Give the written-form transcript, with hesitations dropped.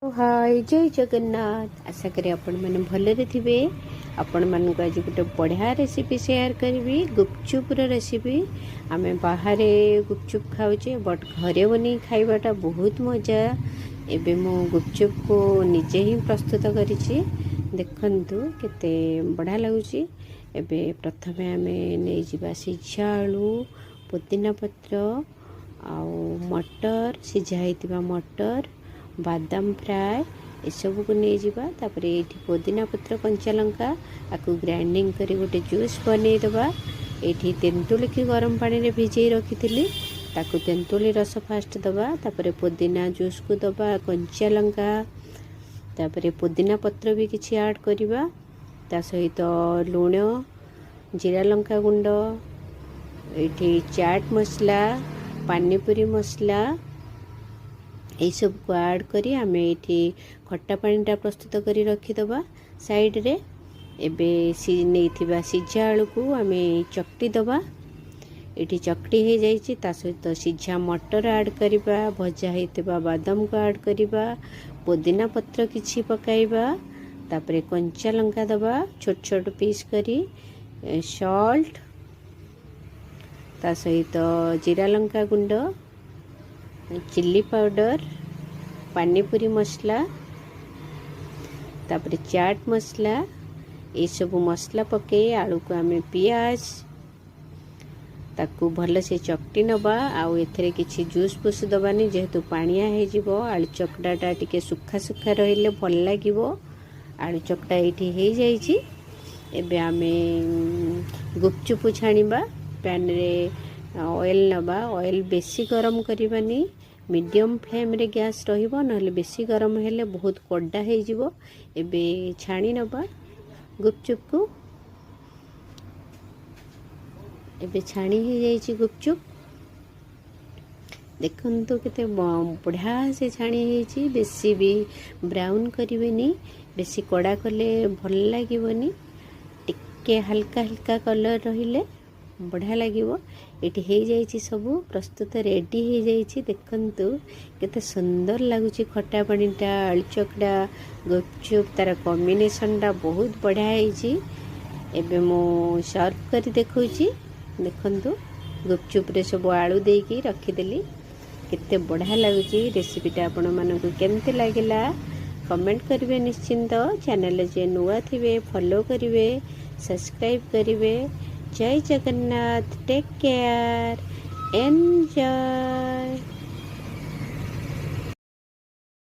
हाय जय जगन्नाथ। आशा करी आपण मैंने भलरे थे। आपण मानक आज गोटे बढ़िया रेसिपी शेयर करी गुपचुप रेसिपी। आम बाहर गुपचुप खाऊचे बट घरे बनी खाइबाटा बहुत मजा। एबे मु गुपचुप को निजे ही प्रस्तुत करिछि। देखंतु केते बढ़िया लगुछि। एबे प्रथमे आम नहीं जिबा सिझा आलू, पुदीना पत्र आउ मटर, सिझा हेतिबा मटर, बादाम फ्राए एसबू को नहीं जावा। तापर ये पुदीना पत्र कंचा लंका आपको ग्राइंडिंग करी गोटे जूस बनै दबा। ये तेंतुली की गरम पानी रे भिजई रखी थी ताकू तेंतुली रस फास्ट दबा। तापर पुदीना जूस को दबा, कंचा लंका, तापर पुदीना पत्र भी किसी ऐड करवा। ता सहित लुण, जीरा लंका गुंड, ये चाट मसला, पानीपुरी मसला यही सब को ऐड करी आम ये खट्टा पानीटा प्रस्तुत करी रखीदबा साइड रे। एबे नहीं सिझा आलू को आम चकटी दबा। ये चकटी हो जाइए ता सहित सिझा मटर ऐड करवा, भजा होता बादाम को ऐड करवा, पुदीना पत्र किछि पकाइबा, तापरे कंचा लंका दबा छोट छोट पीस करी, सॉल्ट ता सहित जीरा लंका गुंड, चिल्ली पाउडर, पानीपुरी मसला, तापर चाट मसला ये सब मसला पके आलू को आम पियाज ताकू भल से चकटी नबा। आउ एथरे किछि जूस फूस दबानी जेहेतु पानिया हे जिवो। आलू चकटाटा टिके सुखा सुखा रहिले भल लागिवो। आलू चकटा एठी हे जाइछि। एबे आमे गुपचुप छाणीबा। पैन रे ऑयल नबा। ऑयल बेसी गरम करबानी, मीडियम फ्लेम रे गैस रहिबो, नहले बेसी गरम हेले बहुत कड्डा हे जिवो। एबे छाणी नबा गुपचुप को। एबे छाणी हे जाइछि गुपचुप। देखंतु केते बढ़िया से छाणी हेछि। बेसी भी ब्राउन करिवेनी, बेसी कड़ा कले भल लागिवनी। टिके हल्का हल्का कलर रहिले बढ़िया लगिवो। एटी हे जाइछि सबु प्रस्तुत रेडी हे जाइछि। देखंतु केते सुंदर लागुछि। खट्टा पानीटा, आलू चकड़ा, गुपचुप तार कॉम्बिनेशनटा बहुत बढ़िया हेछि। एबे मो सर्व करी देखौछि। देखंतु गुपचुप रे सब आलू देकी रखी देली। केते बढ़िया लागुछि। रेसिपीटा आपण मानकु केमते लागिला कमेंट करिवे निश्चिंत। चैनल जे नुआ थिबे फॉलो करिवे, सब्सक्राइब करिवे। जय जगन्नाथ। Take care, enjoy.